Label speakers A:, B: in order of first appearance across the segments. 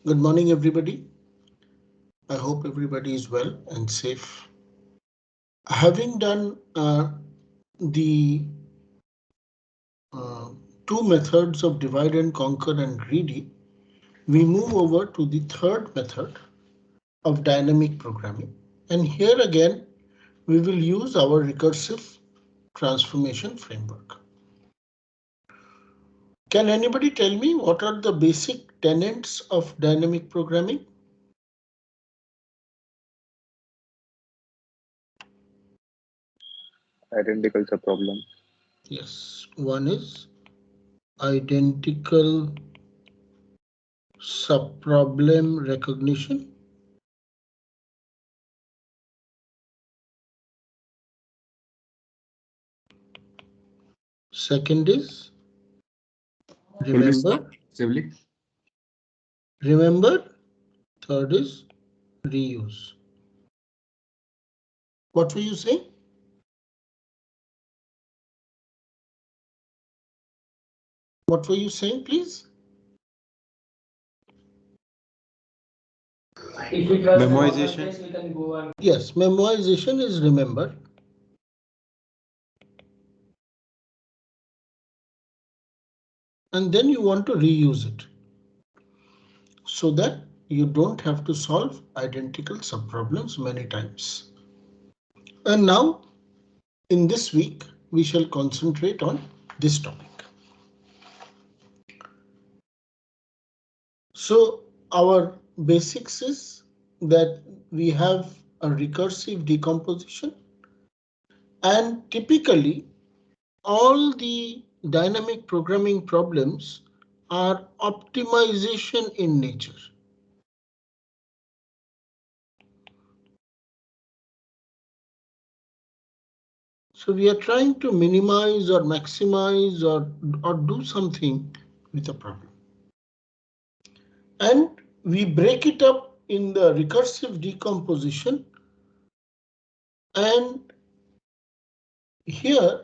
A: Good morning, everybody. I hope everybody is well and safe. Having done the two methods of divide and conquer and greedy, we move over to the third method of dynamic programming. And here again, we will use our recursive transformation framework. Can anybody tell me what are the basic tenets of dynamic programming?
B: Identical subproblem.
A: Yes, one is identical subproblem recognition. Second is remember. Remember. Third is reuse. What were you saying? What were you saying, please?
C: Memoization.
A: Yes, memoization is remember. And then you want to reuse it so that you don't have to solve identical subproblems many times. And now, in this week, we shall concentrate on this topic. So our basics is that we have a recursive decomposition, and typically all the dynamic programming problems are optimization in nature. So we are trying to minimize or maximize or do something with a problem. And we break it up in the recursive decomposition. And here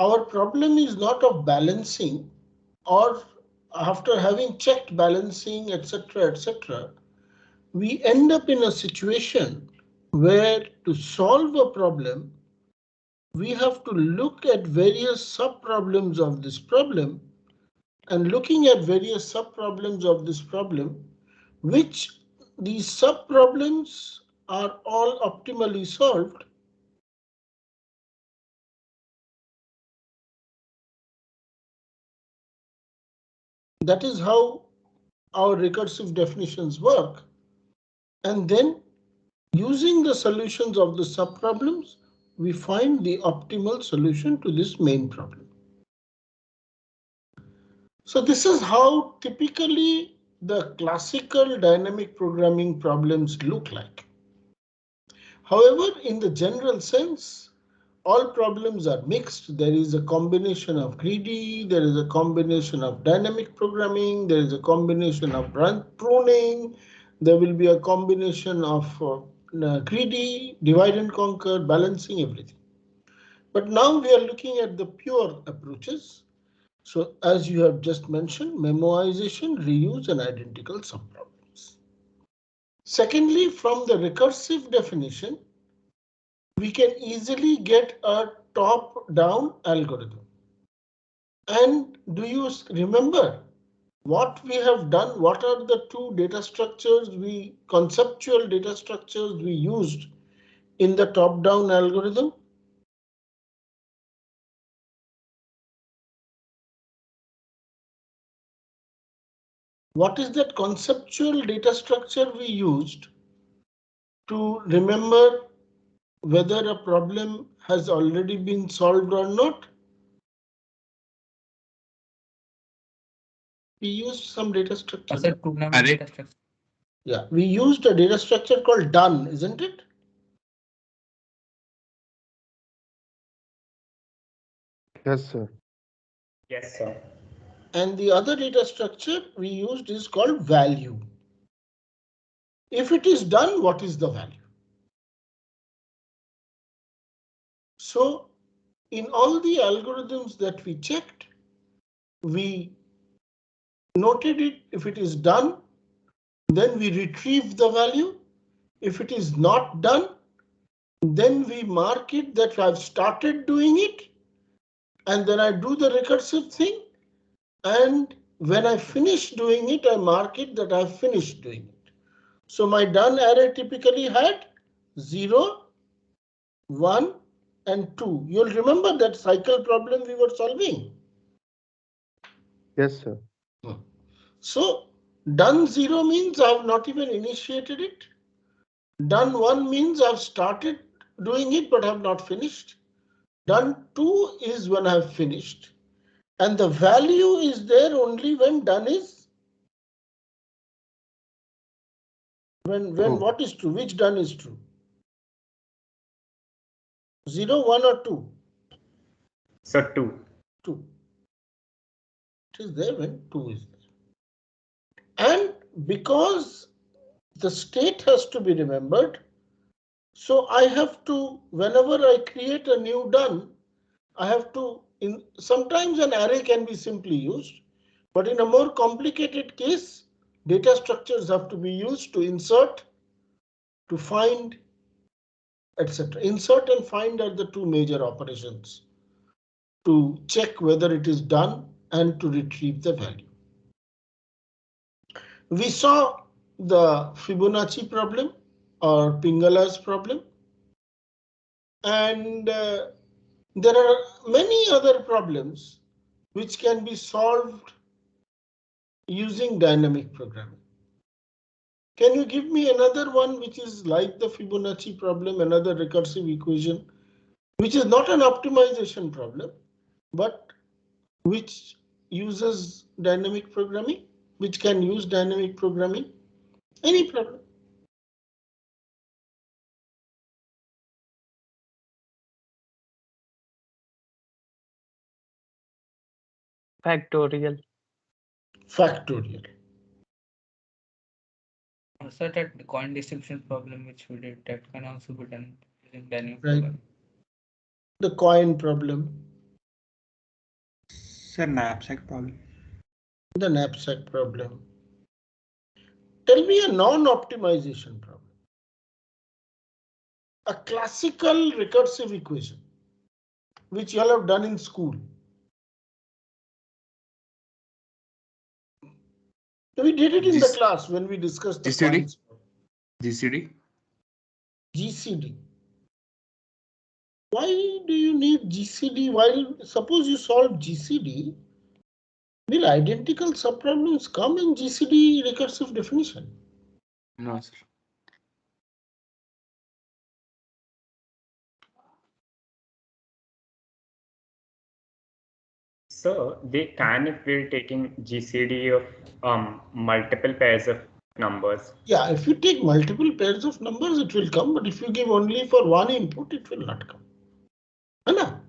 A: our problem is not of balancing, or after having checked balancing, etc., we end up in a situation where to solve a problem, we have to look at various subproblems of this problem, and looking at various subproblems of this problem, which these subproblems are all optimally solved. That is how our recursive definitions work. And then using the solutions of the subproblems, we find the optimal solution to this main problem. So this is how typically the classical dynamic programming problems look like. However, in the general sense, all problems are mixed. There is a combination of greedy, there is a combination of dynamic programming, there is a combination of branch pruning, there will be a combination of greedy, divide and conquer, balancing, everything. But now we are looking at the pure approaches. So as you have just mentioned, memoization, reuse, and identical subproblems. Secondly, from the recursive definition, we can easily get a top-down algorithm. And do you remember what we have done? What are the two data structures, conceptual data structures we used in the top-down algorithm? What is that conceptual data structure we used to remember whether a problem has already been solved or not? We used some data structure.
C: Data structure.
A: Yeah, we used a data structure called done, isn't it?
D: Yes, sir.
C: Yes, sir.
A: And the other data structure we used is called value. If it is done, what is the value? So in all the algorithms that we checked, we noted it if it is done, Then we retrieve the value. If it is not done, then we mark it that I've started doing it, and then I do the recursive thing. And when I finish doing it, I mark it that I've finished doing it. So my done array typically had 0, 1, and 2. You'll remember that cycle problem we were solving.
D: Yes, sir.
A: So done 0 means I've not even initiated it. Done 1 means I've started doing it, but I've not finished. Done 2 is when I've finished. And the value is there only when done is. When what is true? Which done is true? 0, 1 or 2?
C: So 2.
A: 2. It is there when 2 is there. And because the state has to be remembered, so I have to, whenever I create a new done, I have to, sometimes an array can be simply used, but in a more complicated case, data structures have to be used to insert, to find, etc. Insert and find are the two major operations to check whether it is done and to retrieve the value. We saw the Fibonacci problem or Pingala's problem, and there are many other problems which can be solved using dynamic programming. Can you give me another one which is like the Fibonacci problem, another recursive equation, which is not an optimization problem, but which uses dynamic programming, which can use dynamic programming? Any problem?
B: Factorial.
A: Factorial.
C: Also, that coin distribution problem which we did, that can also be done using dynamic
A: Right.
C: programming.
A: The coin problem.
E: Sir, knapsack problem.
A: The knapsack problem. Tell me a non-optimization problem. A classical recursive equation, which you all have done in school. We did it in the class when we discussed the
F: GCD?
A: coins.
F: GCD?
A: GCD. Why do you need GCD? While suppose you solve GCD, will identical subproblems come in GCD recursive definition?
F: No, sir.
C: So they can if we're taking GCD of multiple pairs of numbers.
A: Yeah, if you take multiple pairs of numbers, it will come, but if you give only for one input, it will not come. Anna?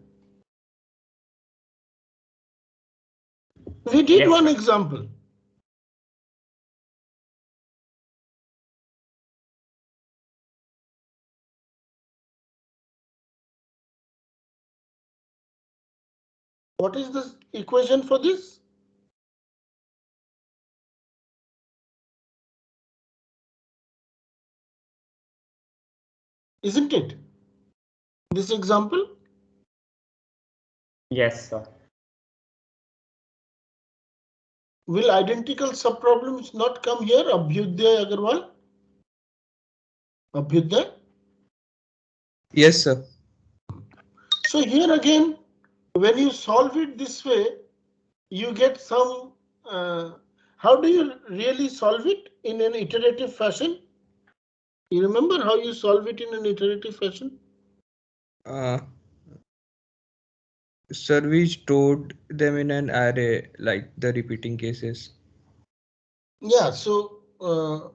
A: We did one example. What is the equation for this? Isn't it? This example?
C: Yes, sir.
A: Will identical subproblems not come here? Abhyuday Agarwal? Abhyuday?
G: Yes, sir.
A: So here again, when you solve it this way, you get some. How do you really solve it in an iterative fashion? You remember how you solve it in an iterative fashion?
G: Sir, we stored them in an array like the repeating cases.
A: Yeah, so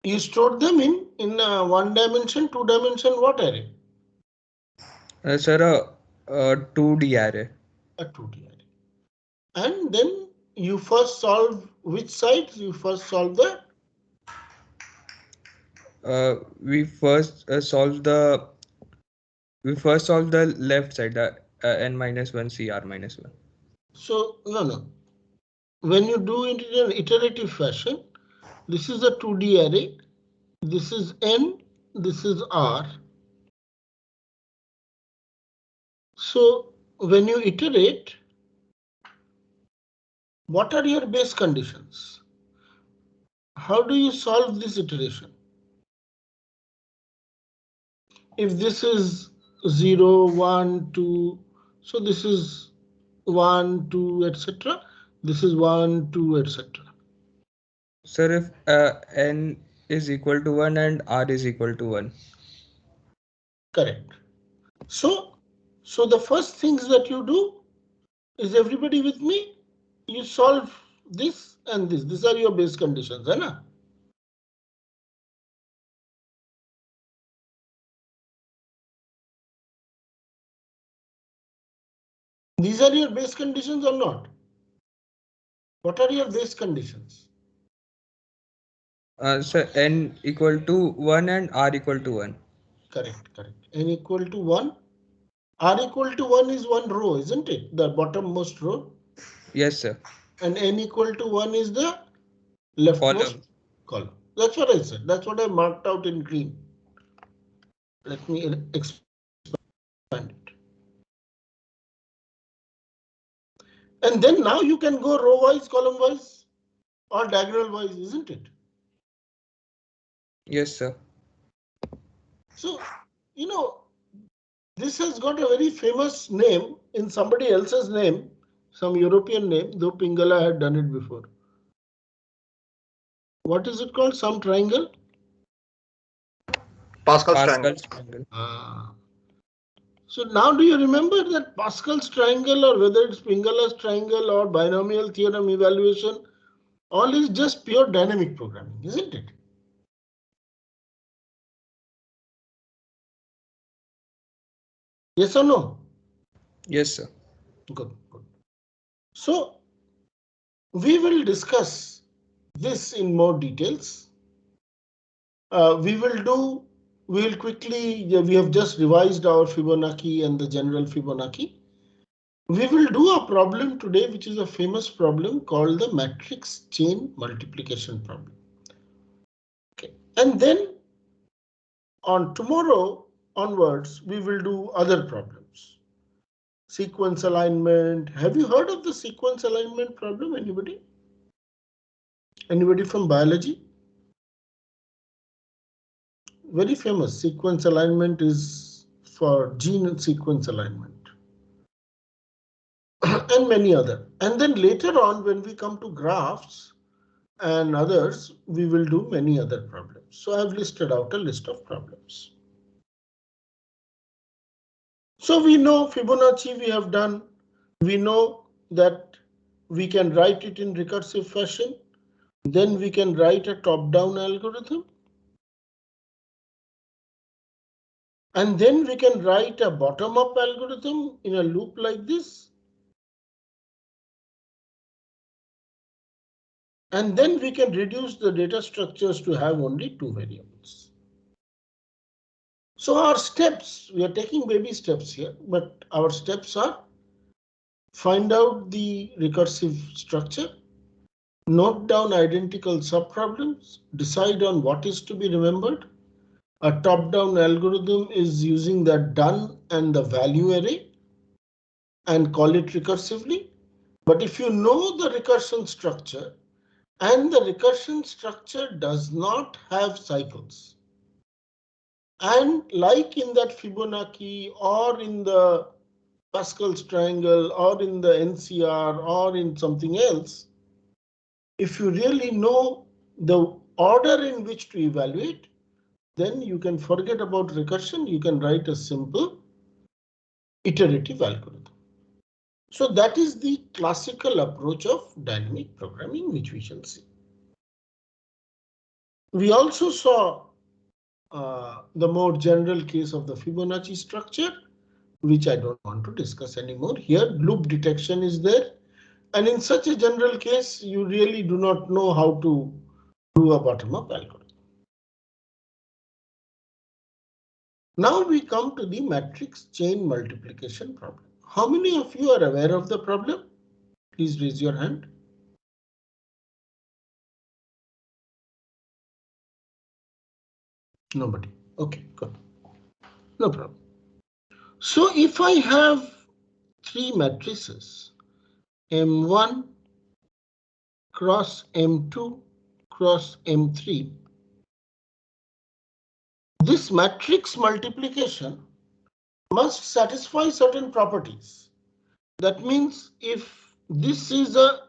A: you stored them in one dimension, 2 dimension, what array?
G: Sir, a 2D array.
A: A 2D array. And then you first solve which side? You first solve the.
G: We first solve the left side, the n-1 CR-1.
A: So no. When you do it in an iterative fashion, This is a 2D array. This is N, this is R. So when you iterate, what are your base conditions? How do you solve this iteration? If this is 0, 1, 2, so this is 1, 2, etc. This is 1, 2, etc.
G: Sir, if n is equal to 1 and r is equal to 1.
A: Correct. So the first things that you do is, everybody with me? You solve this and this. These are your base conditions, है ना? These are your base conditions or not? What are your base conditions?
G: So n equal to 1 and r equal to 1.
A: Correct, correct. N equal to 1. R equal to 1 is one row, isn't it? The bottommost row.
G: Yes, sir.
A: And N equal to 1 is the leftmost column. That's what I said. That's what I marked out in green. Let me expand it. And then now you can go row wise, column wise, or diagonal wise, isn't it?
G: Yes, sir.
A: So, you know, this has got a very famous name in somebody else's name, some European name, though Pingala had done it before. What is it called? Some triangle?
B: Pascal's triangle.
G: triangle.
A: So now do you remember that Pascal's triangle, or whether it's Pingala's triangle or binomial theorem evaluation, all is just pure dynamic programming, isn't it? Yes or no?
G: Yes, sir.
A: Good, good. So we will discuss this in more details. We will quickly, we have just revised our Fibonacci and the general Fibonacci. We will do a problem today, which is a famous problem called the matrix chain multiplication problem. Okay. And then on tomorrow onwards, we will do other problems. Sequence alignment. Have you heard of the sequence alignment problem? Anybody? Anybody from biology? Very famous. Sequence alignment is for gene sequence alignment. And many other. And then later on, when we come to graphs and others, we will do many other problems. So I've listed out a list of problems. So we know Fibonacci we have done. We know that we can write it in recursive fashion. Then we can write a top-down algorithm. And then we can write a bottom-up algorithm in a loop like this. And then we can reduce the data structures to have only two variables. So our steps, we are taking baby steps here, but our steps are: find out the recursive structure, note down identical subproblems, decide on what is to be remembered. A top-down algorithm is using the done and the value array and call it recursively. But if you know the recursion structure, and the recursion structure does not have cycles, and like in that Fibonacci or in the Pascal's triangle or in the NCR or in something else, if you really know the order in which to evaluate, then you can forget about recursion. You can write a simple iterative algorithm. So that is the classical approach of dynamic programming, which we shall see. We also saw the more general case of the Fibonacci structure, which I don't want to discuss anymore. Here, loop detection is there. And in such a general case, you really do not know how to do a bottom-up algorithm. Now we come to the matrix chain multiplication problem. How many of you are aware of the problem? Please raise your hand. Nobody. Okay, good. No problem. So if I have three matrices, M1 cross M2 cross M3, this matrix multiplication must satisfy certain properties. That means if this is a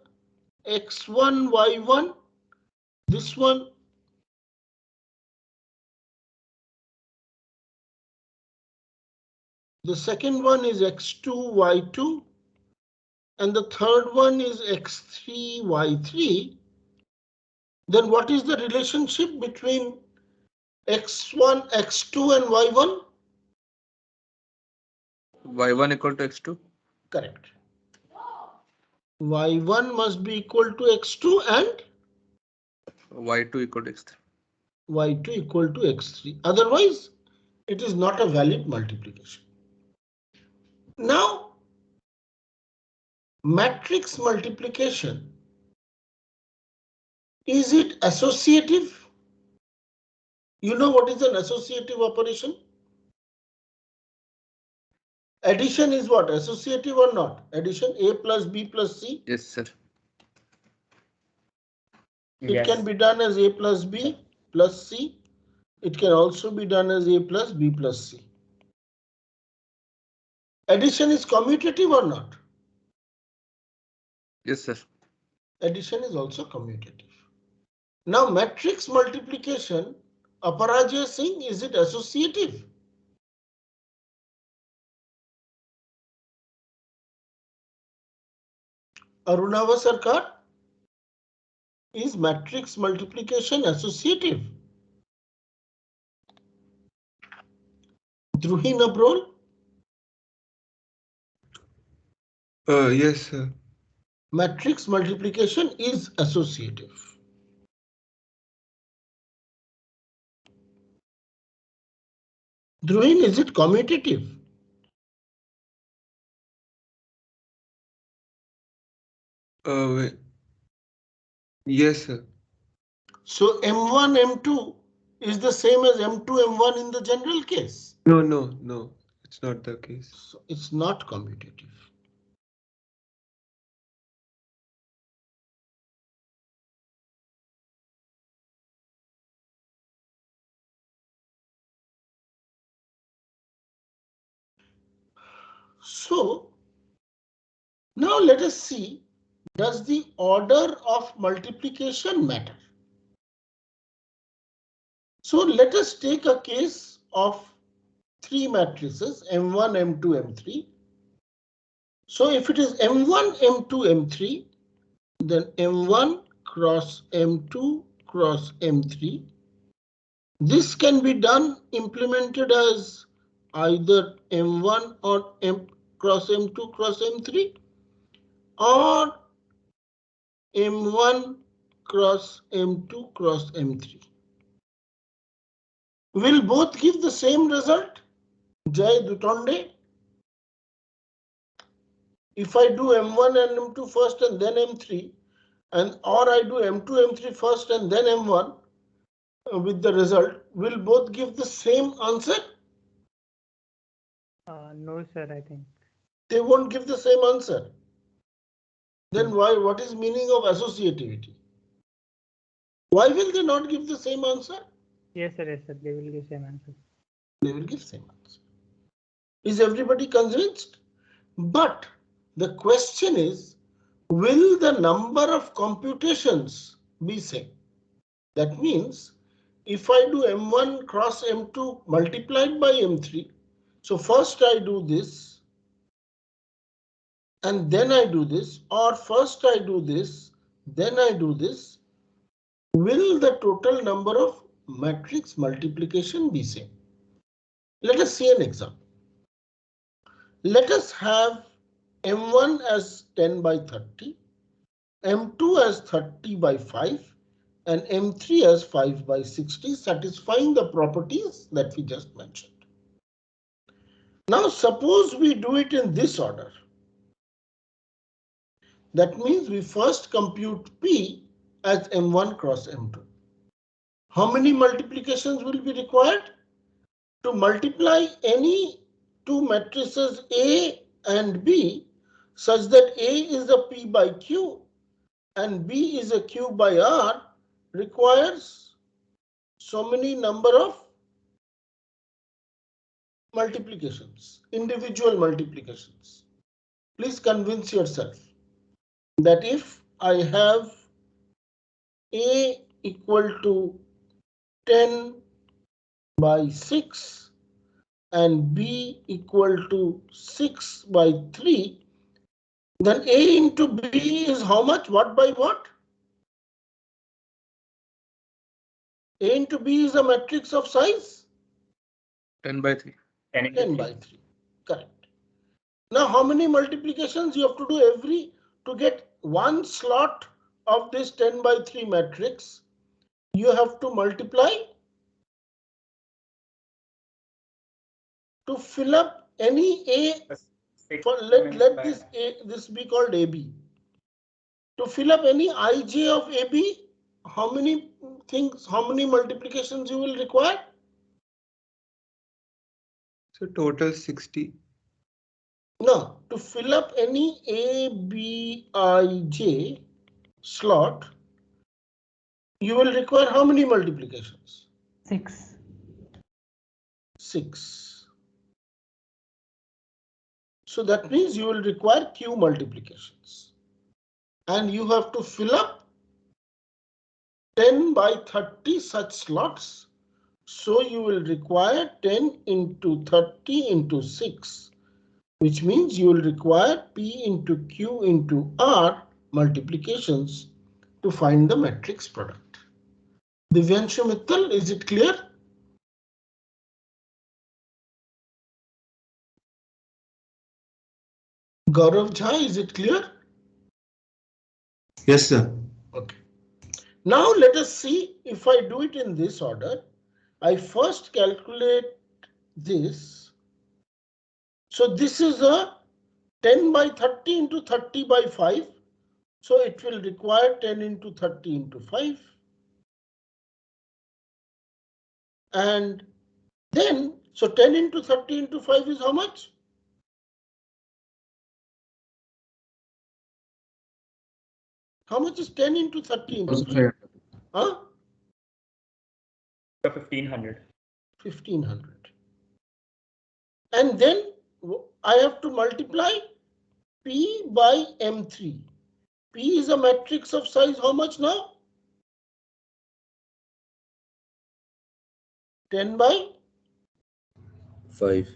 A: x1, y1, this one the second one is x2, y2, and the third one is x3, y3, then what is the relationship between x1, x2 and y1?
F: Y1 equal to X2.
A: Correct. Y1 must be equal to x2 and
F: Y2 equal to X3.
A: y2 equal to x3. Otherwise, it is not a valid multiplication. Now, matrix multiplication, is it associative? You know what is an associative operation? Addition is what? Associative or not? Addition A plus B plus C.
F: Yes, sir.
A: It
C: Yes.
A: can be done as A plus B plus C. It can also be done as A plus B plus C. Addition is commutative or not?
F: Yes, sir.
A: Addition is also commutative. Now matrix multiplication, Aparajay Singh, is it associative? Arunava Sarkar, is matrix multiplication associative? Druhi Nabrol,
D: Yes, sir.
A: matrix multiplication is associative. Druhin, is it commutative?
D: Wait. Yes, sir.
A: So M1, M2 is the same as M2, M1 in the general case.
D: No, it's not the case.
A: So it's not commutative. So now let us see, does the order of multiplication matter? So let us take a case of three matrices M1, M2, M3. So if it is M1, M2, M3, then M1 cross M2 cross M3. This can be done implemented as either M1 or M cross M2 cross M3 or M1 cross M2 cross M3. Will both give the same result? Jay Dutonde? If I do M1 and M2 first and then M3, and or I do M2, M3 first and then M1 with the result, will both give the same answer?
B: No, sir, I think.
A: They won't give the same answer. Then why? What is meaning of associativity? Why will they not give the same answer?
B: Yes, sir, they will give same answer.
A: They will give same answer. Is everybody convinced? But the question is, will the number of computations be same? That means if I do M1 cross M2 multiplied by M3, so first I do this and then I do this, or first I do this, then I do this, will the total number of matrix multiplication be same? Let us see an example. Let us have M1 as 10 by 30, M2 as 30 by 5, and M3 as 5 by 60, satisfying the properties that we just mentioned. Now suppose we do it in this order. That means we first compute P as M1 cross M2. How many multiplications will be required? To multiply any two matrices A and B such that A is a P by Q and B is a Q by R requires so many number of multiplications, individual multiplications. Please convince yourself that if I have A equal to 10 by 6 and B equal to 6 by 3, then A into B is how much? What by what? A into B is a matrix of size
F: 10 by 3.
A: 10 by 3. Correct. Now, how many multiplications you have to do to get one slot of this 10 by 3 matrix? You have to multiply to fill up any A. Let this be called AB. To fill up any ij of AB, how many multiplications you will require?
D: So total 60.
A: No, to fill up any ABIJ slot, you will require how many multiplications?
B: 6.
A: 6. So that means you will require Q multiplications. And you have to fill up 10 by 30 such slots. So you will require 10 into 30 into 6, which means you will require P into Q into R multiplications to find the matrix product. Divyanshu Mittal, is it clear? Gaurav Jha, is it clear?
E: Yes, sir.
A: Okay. Now let us see if I do it in this order. I first calculate this. So this is a 10 by 30 into 30 by 5. So it will require 10 into 30 into 5. And then, so 10 into 30 into 5 is how much? How much is 10 into 30 into 5? Huh?
C: 1500.
A: 1500. And then I have to multiply P by M3. P is a matrix of size how much now? 10 by
E: 5.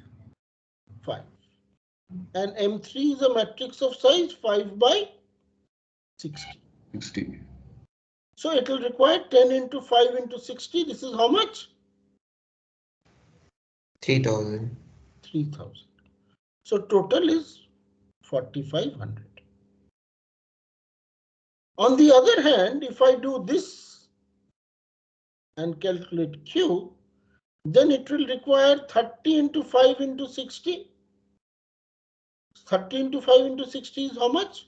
A: 5. And M3 is a matrix of size 5 by 60.
E: 60.
A: So it will require 10 into 5 into 60. This is how much?
G: 3000.
A: 3000. So total is 4500. On the other hand, if I do this and calculate Q, then it will require 30 into 5 into 60. 30 into 5 into 60 is how much?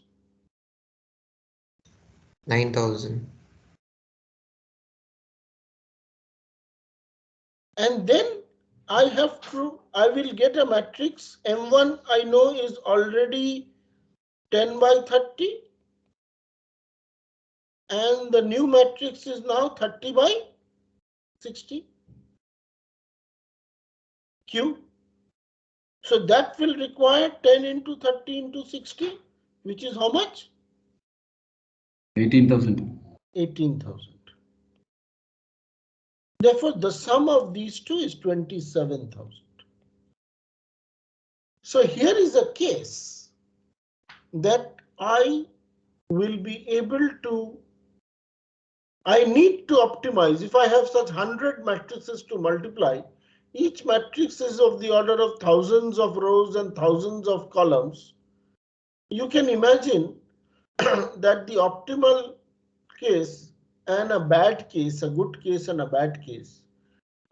G: 9000.
A: And then I will get a matrix. M1 I know is already 10 by 30. And the new matrix is now 30 by 60. Q. So that will require 10 into 30 into 60, which is how much?
E: 18,000.
A: 18,000. Therefore, the sum of these two is 27,000. So here is a case that I will be able to, I need to optimize. If I have such 100 matrices to multiply, each matrix is of the order of thousands of rows and thousands of columns. You can imagine that the optimal case and a bad case, a good case and a bad case,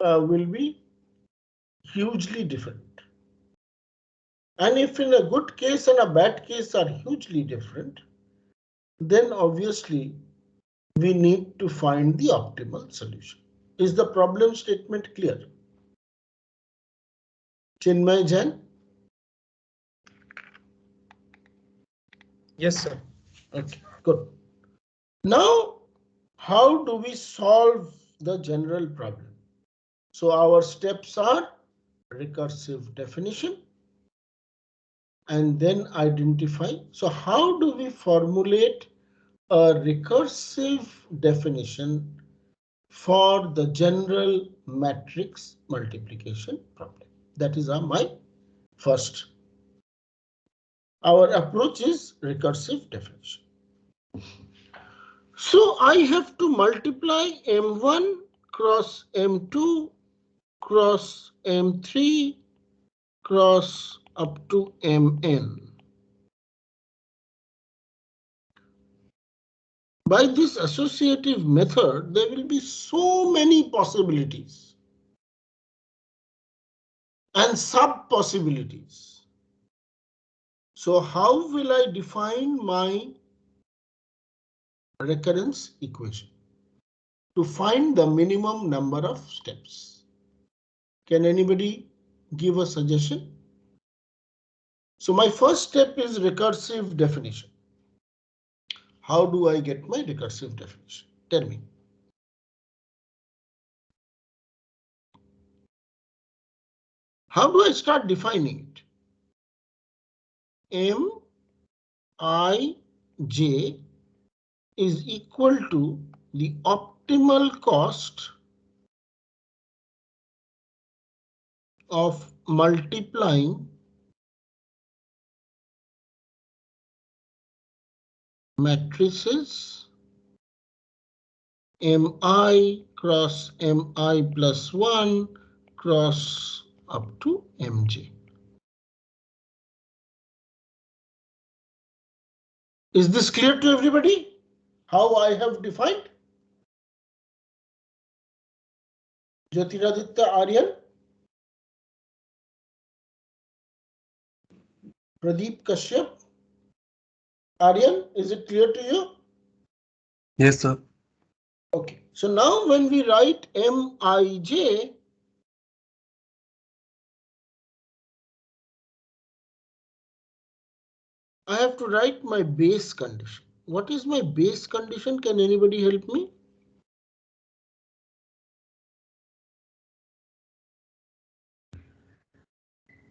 A: will be hugely different. And if in a good case and a bad case are hugely different, then obviously we need to find the optimal solution. Is the problem statement clear? Chinmay Jain?
H: Yes, sir.
A: Okay, good. Now, how do we solve the general problem? So our steps are recursive definition and then identify. So how do we formulate a recursive definition for the general matrix multiplication problem? That is my first. Our approach is recursive definition. So I have to multiply M1 cross M2 cross M3 cross up to Mn. By this associative method, there will be so many possibilities and sub possibilities. So how will I define my recurrence equation to find the minimum number of steps? Can anybody give a suggestion? So my first step is recursive definition. How do I get my recursive definition? Tell me. How do I start defining it? Mij is equal to the optimal cost of multiplying matrices Mi cross Mi plus 1 cross up to Mj. Is this clear to everybody? How I have defined? Jyotiraditya Aryan? Pradeep Kashyap? Aryan, is it clear to you?
F: Yes, sir.
A: Okay, so now when we write Mij, I have to write my base condition. What is my base condition? Can anybody help me?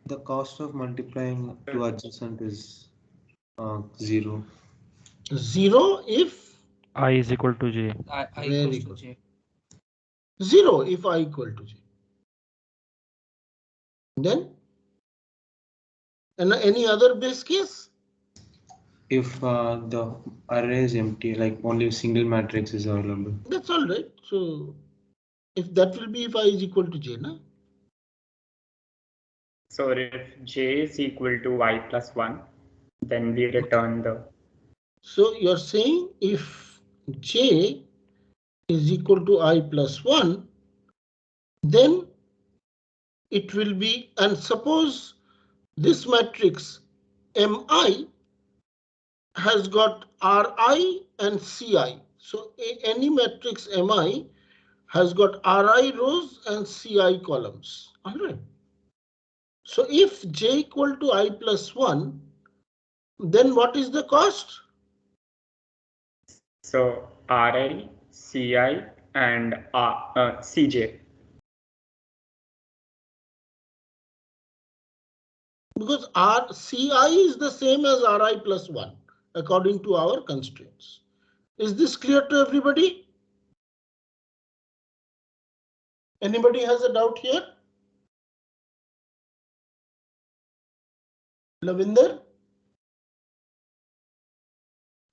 D: The cost of multiplying two adjacent is 0.
A: 0 if
B: I is equal to j.
H: I
A: Very
H: equals to
A: good.
H: j.
A: 0 if I equal to j. Then and any other base case?
D: If the array is empty, like only a single matrix is available.
A: That's all right. So if that will be if I is equal to j, na?
C: So if j is equal to y plus 1, then we return the.
A: So you're saying if j is equal to I plus 1, then it will be, and suppose this matrix Mi has got Ri and Ci. So any matrix Mi has got Ri rows and Ci columns. All right. So if j equal to I plus 1, then what is the cost?
C: So Ri, Ci, and Cj.
A: Because Ci is the same as Ri plus 1 according to our constraints. Is this clear to everybody? Anybody has a doubt here? Lavinder?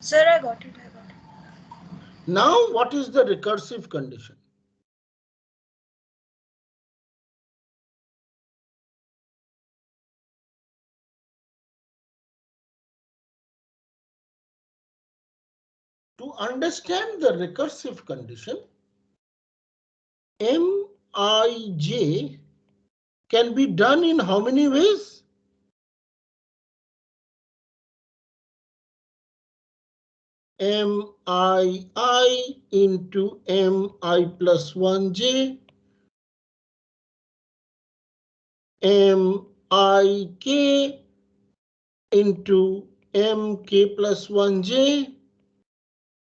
I: Sir, I got it.
A: Now what is the recursive condition? To understand the recursive condition, Mij can be done in how many ways? mii into mi plus 1j, mik into mk plus 1j,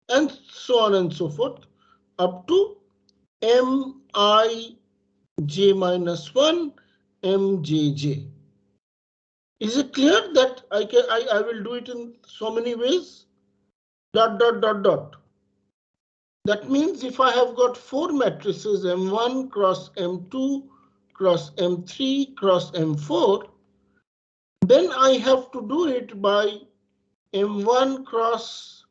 A: and so on and so forth up to mij minus 1 mjj. Is it clear that I will do it in so many ways? Dot, dot, dot, dot. That means if I have got 4 matrices M1 cross M2 cross M3 cross M4, then I have to do it by M1 cross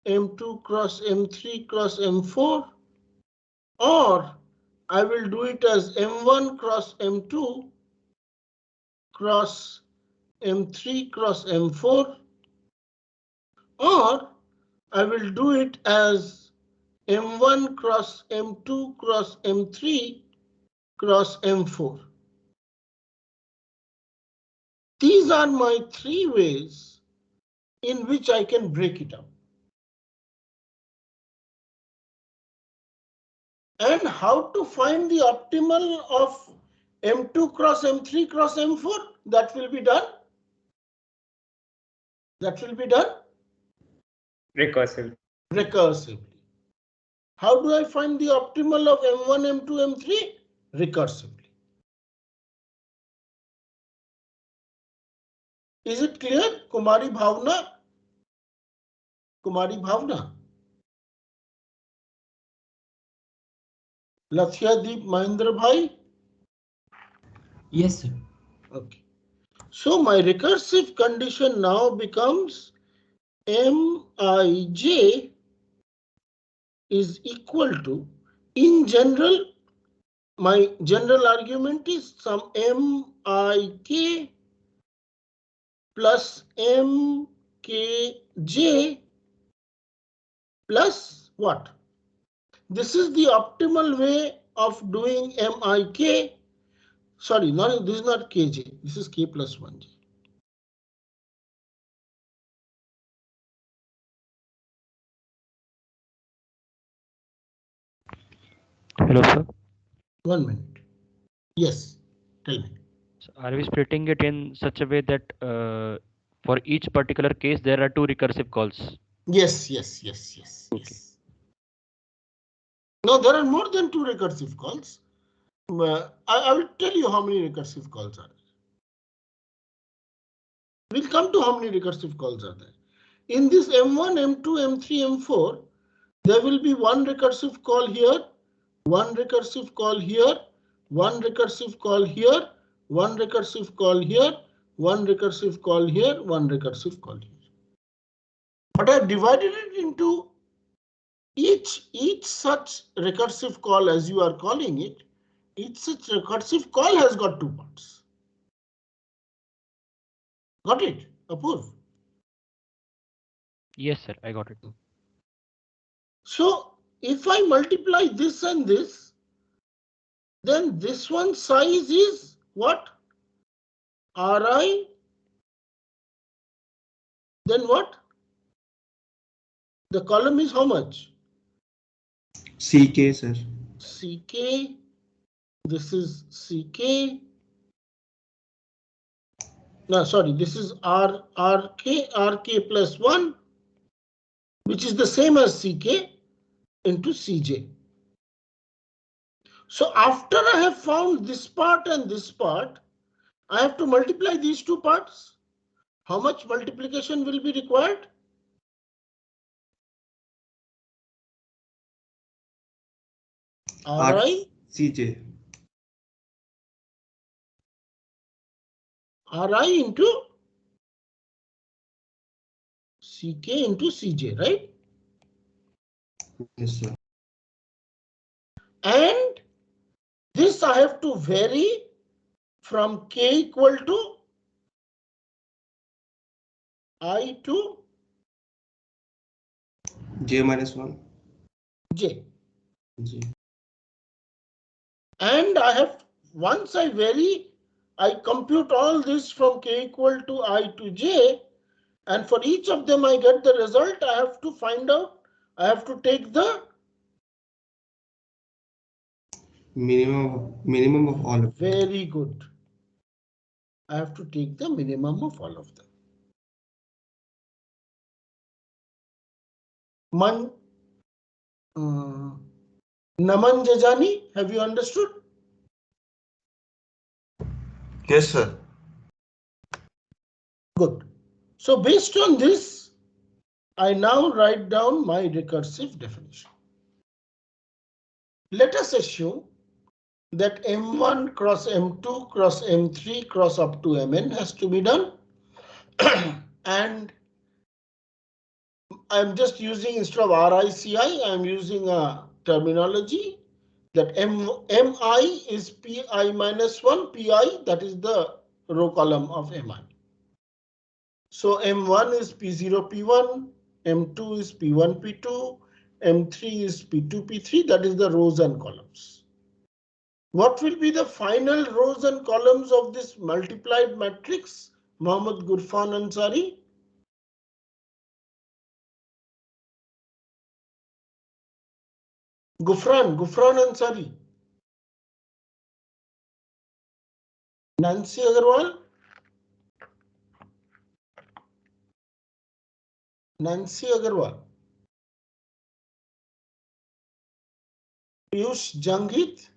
A: M2 cross M3 cross M4, or I will do it as M1 cross M2 cross M3 cross M4, or I will do it as M1 cross M2 cross M3 cross M4. These are my 3 ways in which I can break it up. And how to find the optimal of M2 cross M3 cross M4? That will be done. That will be done
C: Recursively.
A: recursively. How do I find the optimal of M1, M2, M3? Recursively. Is it clear? Kumari Bhavna? Kumari Bhavna? Lathia Deep Mahindra Bhai?
D: Yes, sir.
A: Okay. So my recursive condition now becomes Mij is equal to, in general, my general argument is some Mik plus Mkj plus what? This is the optimal way of doing Mik. Sorry, no, this is not Kj. This is K plus 1j.
H: Hello, sir.
A: 1 minute. Yes, tell me.
H: So are we splitting it in such a way that for each particular case there are 2 recursive calls?
A: Yes.
H: Okay.
A: Yes. No, there are more than 2 recursive calls. I will tell you how many recursive calls are there. We'll come to how many recursive calls are there. In this M1, M2, M3, M4, there will be 1 recursive call here, 1 recursive call here, 1 recursive call here, 1 recursive call here, 1 recursive call here, 1 recursive call here. But I've divided it into each such recursive call, as you are calling it, each such recursive call has got 2 parts. Got it, Apurv?
H: Yes, sir, I got it.
A: So if I multiply this and this, then this one size is what? Ri. Then what? The column is how much?
D: CK, sir.
A: CK. This is CK. No, sorry, this is RK plus 1, which is the same as CK into CJ. So after I have found this part and this part, I have to multiply these 2 parts. How much multiplication will be required? Ri.
D: CJ.
A: Ri into CK into CJ, right?
D: Yes, sir.
A: And this I have to vary from K equal to I to
D: J minus 1.
A: J.
D: J.
A: And I have, once I vary, I compute all this from K equal to I to J. And for each of them I get the result, I have to find out, I have to take the
D: minimum of all of them.
A: very good. I have to take the minimum of all of them. Naman Jajani, have you understood?
F: Yes, sir.
A: Good. So based on this, I now write down my recursive definition. Let us assume that M1 cross M2 cross M3 cross up to Mn has to be done. And I'm just using, instead of RICI, I'm using a terminology that Mi is Pi minus 1, Pi, that is the row column of Mi. So M1 is P0, P1, M2 is P1, P2, M3 is P2, P3, that is the rows and columns. What will be the final rows and columns of this multiplied matrix, Mohammad Gurfan Ansari? Gufran Ansari. Nancy Agarwal. Nancy Agarwal. Piyush Janghit.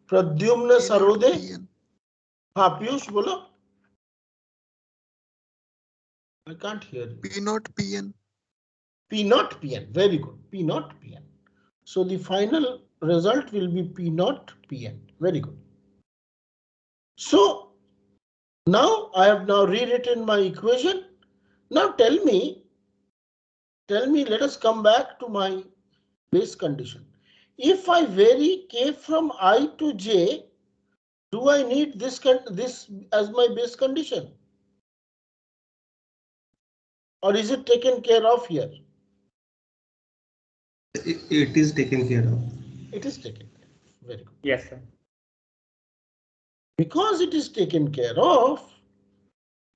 A: Pradyumna Sarode. हाँ पीयूष बोलो. I can't hear you.
F: P not Pn.
A: P not Pn. Very good. P not Pn. So the final result will be P not Pn. Very good. So now I have now rewritten my equation. Now tell me, let us come back to my base condition. If I vary k from I to j, do I need this as my base condition? Or is it taken care of here?
D: It is taken care of.
A: It is taken care of. Very good.
C: Yes, sir.
A: Because it is taken care of,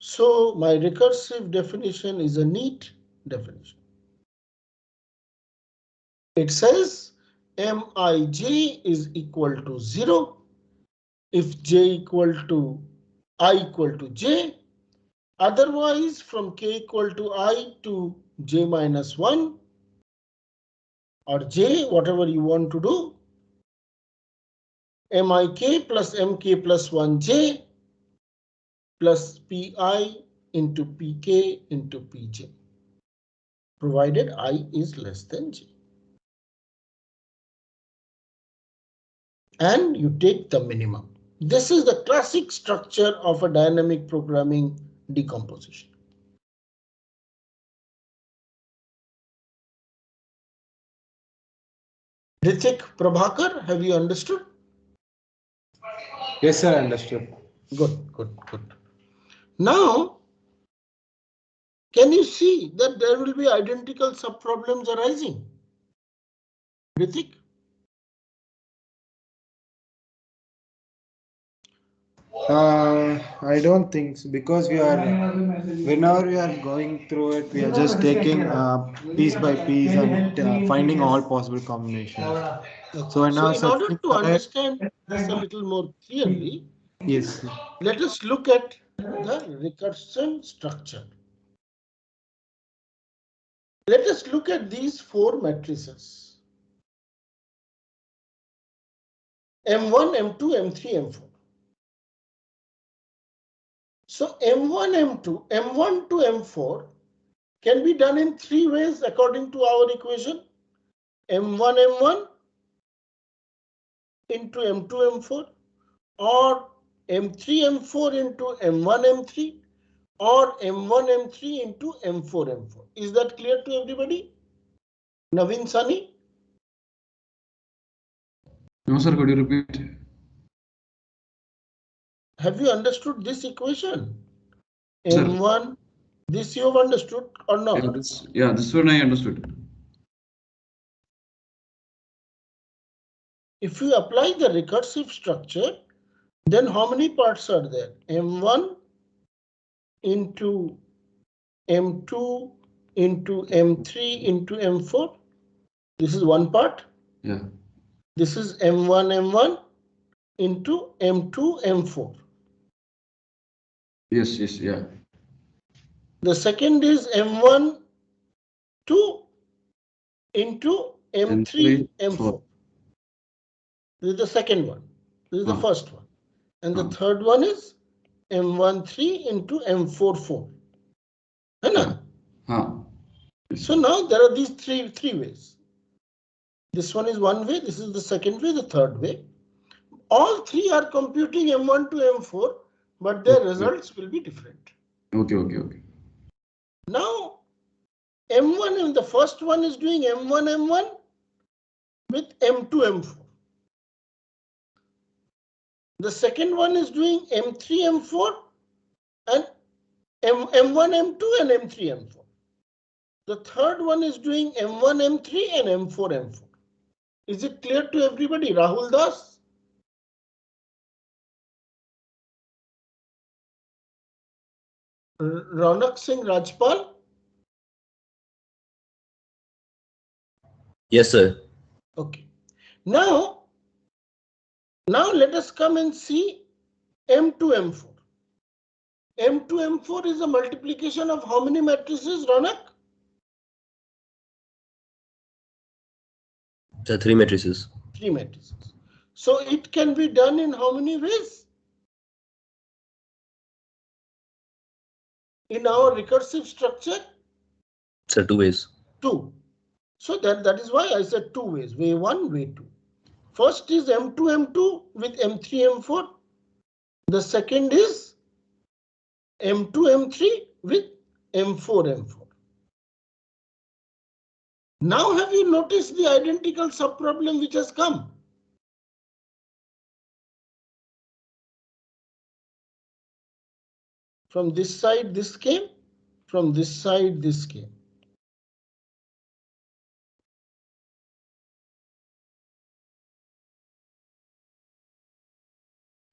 A: so my recursive definition is a neat definition. It says Mij is equal to 0 if j equal to I equal to j. Otherwise, from k equal to I to j minus 1 or j, whatever you want to do, Mik plus Mk plus 1j plus Pi into Pk into Pj, provided I is less than j. And you take the minimum. This is the classic structure of a dynamic programming decomposition. Rithik Prabhakar, have you understood?
D: Yes, sir, understood.
A: Good, good, good. Now, can you see that there will be identical subproblems arising? Rithik?
D: I don't think so, because whenever we are going through it, we are just taking piece by piece and finding all possible combinations. So in
A: order to understand this a little more clearly,
D: yes,
A: let us look at the recursion structure. Let us look at these four matrices: M1, M2, M3, M4. So M1 to M4 can be done in three ways according to our equation. M1 into M2 M4, or M3 M4 into M1 M3, or M1 M3 into M4 M4. Is that clear to everybody? Naveen Sani?
E: No, sir, could you repeat?
A: Have you understood this equation?
E: Sir.
A: M1, this you have understood or not?
E: This one I understood.
A: if you apply the recursive structure, then how many parts are there? M1 into M2 into M3 into M4. This is one part.
E: Yeah.
A: This is M1 into M2 M4.
E: Yes, yes, yeah.
A: The second is M1 2 into M3 M4. This is the second one. This is the first one. And the third one is M13 into M44. So now there are these three ways. This one is one way, this is the second way, the third way. All three are computing M1 to M4, but their results will be different.
E: Okay.
A: Now, M1 in the first one is doing M1 with M2 M4. The second one is doing M3 M4 and M1 M2 and M3 M4. The third one is doing M1 M3 and M4 M4. Is it clear to everybody? Rahul Das? Raunak Singh Rajpal?
J: Yes, sir.
A: Okay. Now let us come and see M2 M4. M2 M4 is a multiplication of how many matrices, Raunak?
J: The 3 matrices.
A: 3 matrices. So it can be done in how many ways? In our recursive structure?
J: Sir, 2 ways.
A: 2. So that is why I said 2 ways. Way 1, way 2. First is M2 M2 with M3 M4. The second is M2 M3 with M4 M4. Now have you noticed the identical subproblem which has come? From this side this came, from this side this came.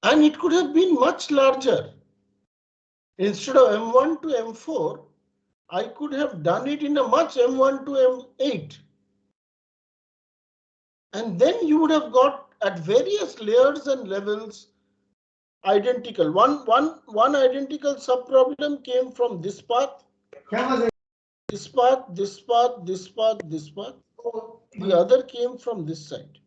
A: And it could have been much larger. Instead of M1 to M4, I could have done it in a much M1 to M8. And then you would have got at various layers and levels identical. One identical subproblem came from this path. This path, this path, this path, this path. The other came from this side.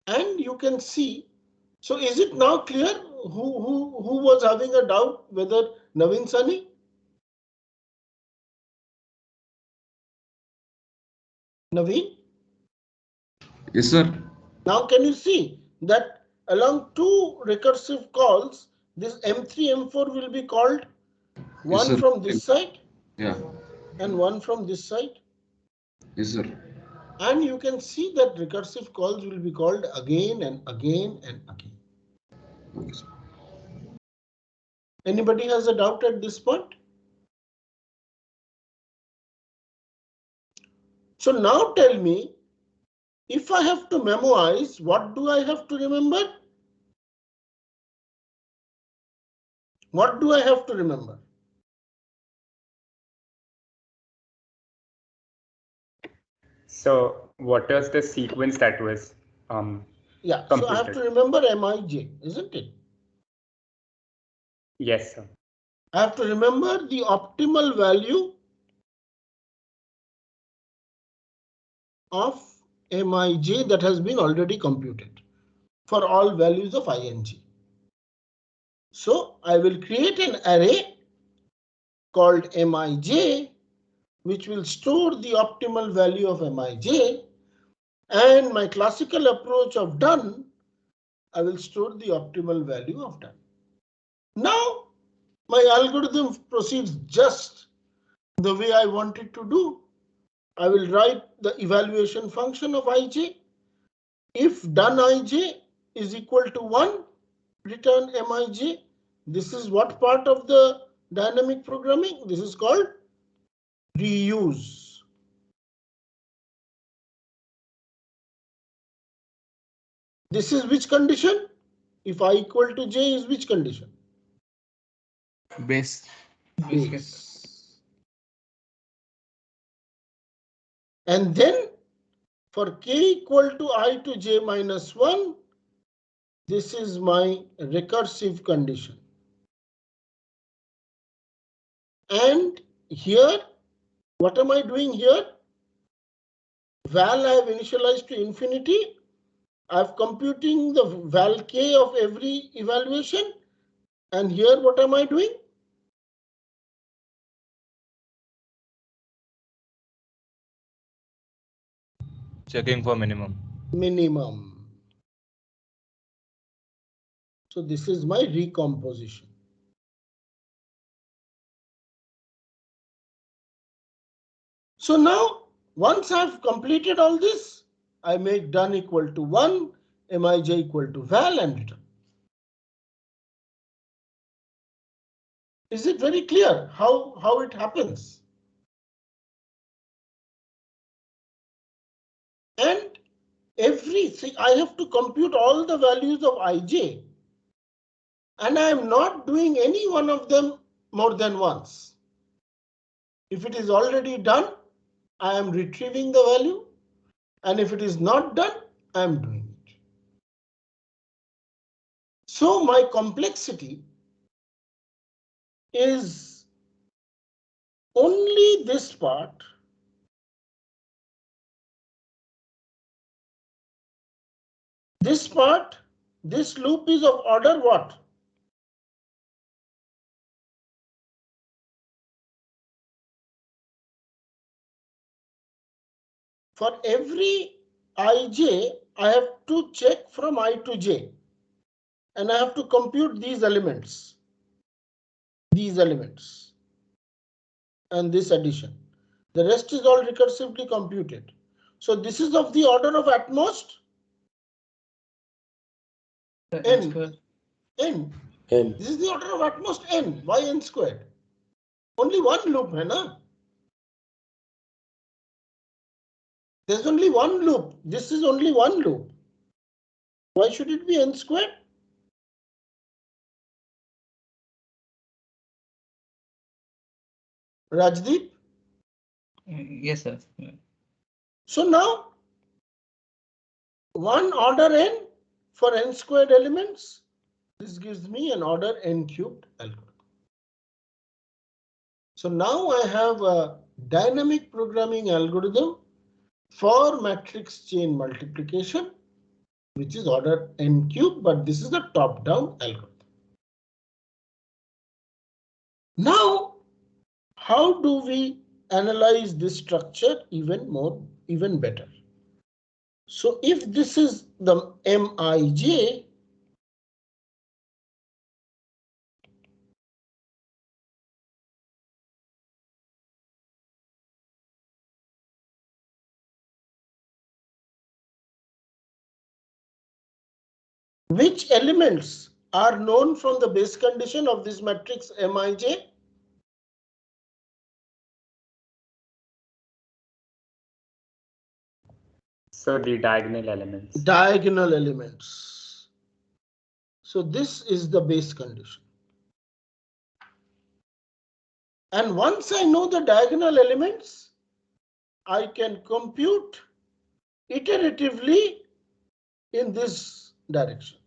A: And you can see, so is it now clear who was having a doubt whether Naveen Sani? Naveen?
E: Yes, sir.
A: Now can you see that along 2 recursive calls, this M3, M4 will be called one from this side, and one from this side.
E: Yes, sir.
A: And you can see that recursive calls will be called again and again and again.
E: Okay, sir.
A: Anybody has a doubt at this point? So now tell me, if I have to memorize, what do I have to remember? What do I have to remember?
C: So what was the sequence that was
A: Yeah,
C: computed?
A: so I have to remember Mij, isn't it?
C: Yes, sir.
A: I have to remember the optimal value of Mij that has been already computed for all values of ing. So I will create an array called Mij, which will store the optimal value of Mij, and my classical approach of done, I will store the optimal value of done. Now my algorithm proceeds just the way I want it to do. I will write the evaluation function of ij. If done ij is equal to 1, return Mij. This is what part of the dynamic programming? This is called reuse. This is which condition? If I equal to j is which condition?
G: Base.
A: Base. And then for k equal to I to j minus 1, this is my recursive condition. And here, what am I doing here? Val I have initialized to infinity. I'm computing the val k of every evaluation. And here, what am I doing?
G: Checking for minimum.
A: Minimum. So this is my recomposition. So now, once I've completed all this, I make done equal to 1, mij equal to val and return. Is it very clear how it happens? And everything, I have to compute all the values of ij. And I am not doing any one of them more than once. If it is already done, I am retrieving the value. And if it is not done, I am doing it. So my complexity is only this part. This part, this loop is of order what? For every ij, I have to check from I to j. And I have to compute these elements. And this addition. The rest is all recursively computed. So this is of the order of at most n. N. This is the order of at most n. Why n squared? Only one loop, hai na? There's only one loop. This is only one loop. Why should it be n squared? Rajdeep?
K: Yes, sir.
A: So now, one order n for n squared elements. This gives me an order n cubed algorithm. So now I have a dynamic programming algorithm for matrix chain multiplication, which is order n cubed, but this is the top-down algorithm. Now, how do we analyze this structure even better? So if this is the Mij, which elements are known from the base condition of this matrix Mij?
C: So the diagonal elements.
A: Diagonal elements. So this is the base condition. And once I know the diagonal elements, I can compute iteratively in this direction.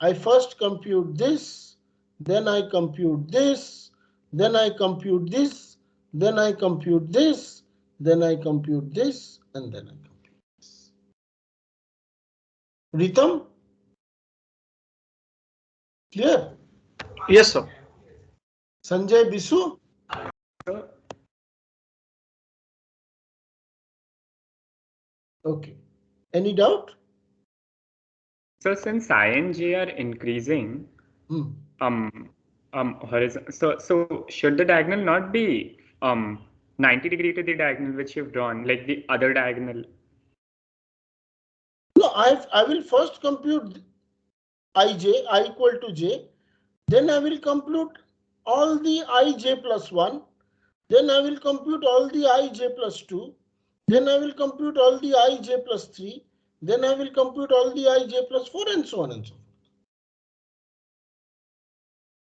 A: I first compute this, then I compute this, then I compute this, then I compute this, then I compute this, and then I compute this. Ritam? Clear?
L: Yes, sir.
A: Sanjay Bisu? Okay. Any doubt?
C: So since I and j are increasing, horizon. So should the diagonal not be 90 degree to the diagonal which you've drawn, like the other diagonal?
A: No, I will first compute ij, I equal to j. Then I will compute all the ij plus 1. Then I will compute all the ij plus 2. Then I will compute all the ij plus 3. then I will compute all the ij plus 4 and so on and so forth.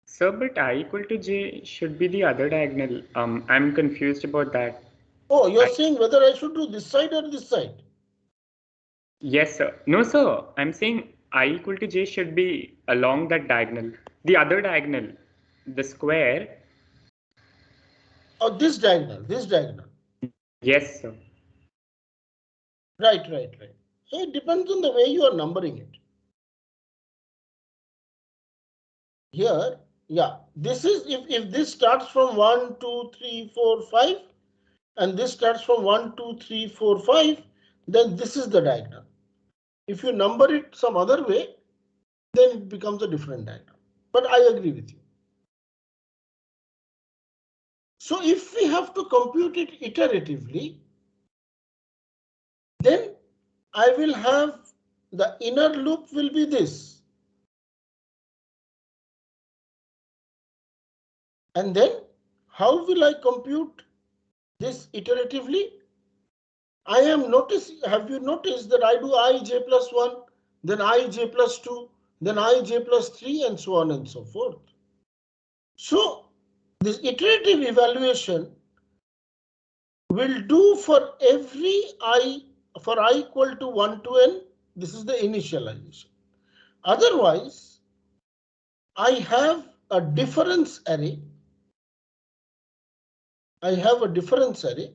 C: Sir, but I equal to j should be the other diagonal. I'm confused about that.
A: Oh, you're saying whether I should do this side or this side?
C: Yes, sir. No, sir. I'm saying I equal to j should be along that diagonal. The other diagonal, the square.
A: Oh, this diagonal, this diagonal.
C: Yes, sir.
A: Right. So it depends on the way you are numbering it. Here, yeah, this is if this starts from 1, 2, 3, 4, 5, and this starts from 1, 2, 3, 4, 5, then this is the diagonal. If you number it some other way, then it becomes a different diagonal. But I agree with you. So if we have to compute it iteratively, then I will have the inner loop will be this. And then how will I compute this iteratively? I am noticing, have you noticed that I do ij plus 1, then ij plus 2, then ij plus 3, and so on and so forth. So this iterative evaluation will do for every I, for I equal to 1 to n, this is the initialization. Otherwise, I have a difference array. I have a difference array.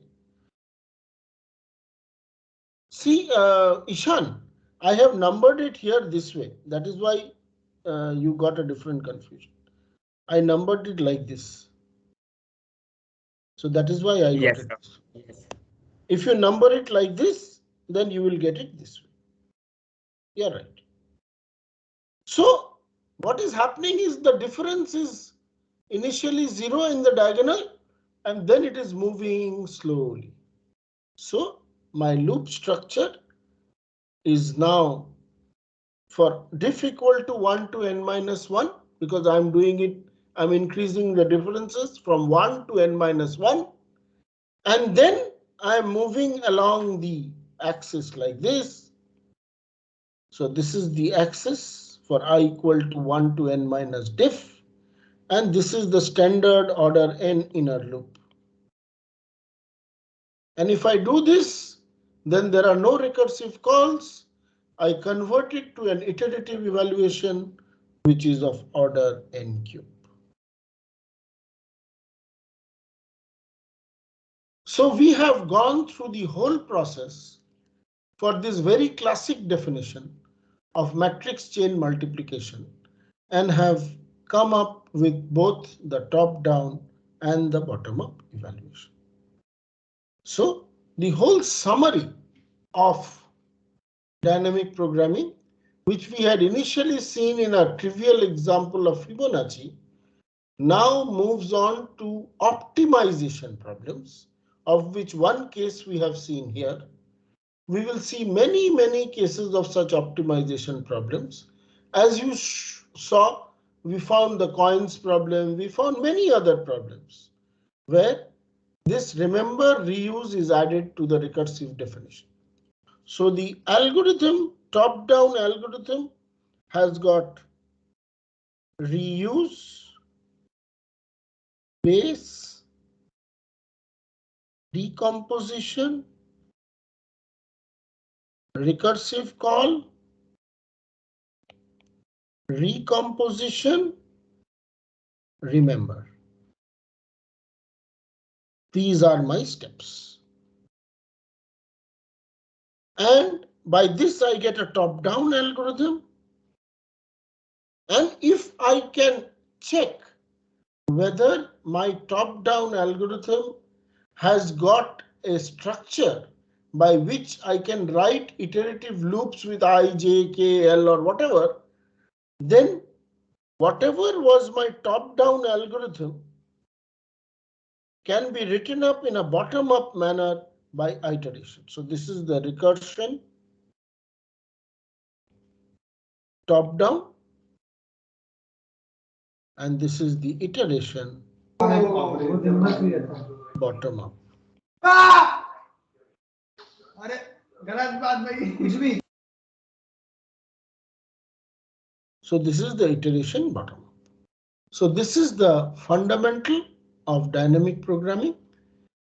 A: See, Ishan, I have numbered it here this way. That is why you got a different confusion. I numbered it like this. So that is why I got it this way.
C: Yes.
A: If you number it like this, then you will get it this way. You're right. So what is happening is the difference is initially 0 in the diagonal, and then it is moving slowly. So my loop structure is now for diff equal to 1 to n minus 1, because I'm doing it, I'm increasing the differences from 1 to n minus 1. And then I'm moving along the axis like this. So this is the axis for I equal to 1 to n minus diff. And this is the standard order n inner loop. And if I do this, then there are no recursive calls. I convert it to an iterative evaluation, which is of order n cube. So we have gone through the whole process for this very classic definition of matrix chain multiplication and have come up with both the top-down and the bottom-up evaluation. So the whole summary of dynamic programming, which we had initially seen in a trivial example of Fibonacci, now moves on to optimization problems, of which one case we have seen here. We will see many cases of such optimization problems. As you saw, we found the coins problem, we found many other problems where this remember reuse is added to the recursive definition. So the algorithm, top-down algorithm, has got reuse, base, decomposition, recursive call, recomposition, remember. These are my steps. And by this I get a top-down algorithm. And if I can check whether my top-down algorithm has got a structure by which I can write iterative loops with I, J, K, L or whatever, then whatever was my top-down algorithm can be written up in a bottom-up manner by iteration. So this is the recursion top-down, and this is the iteration bottom-up. So this is the iteration bottom. So this is the fundamental of dynamic programming,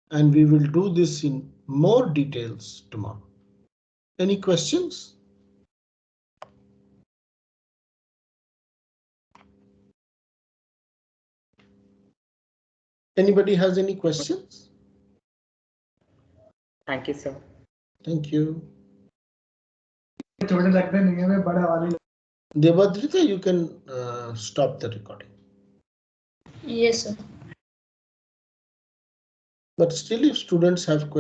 A: and we will do this in more details tomorrow. Any questions? Anybody has any questions?
C: Thank you, sir.
A: Thank you. Devadrita, you can stop the recording.
I: Yes, sir.
A: But still, if students have questions,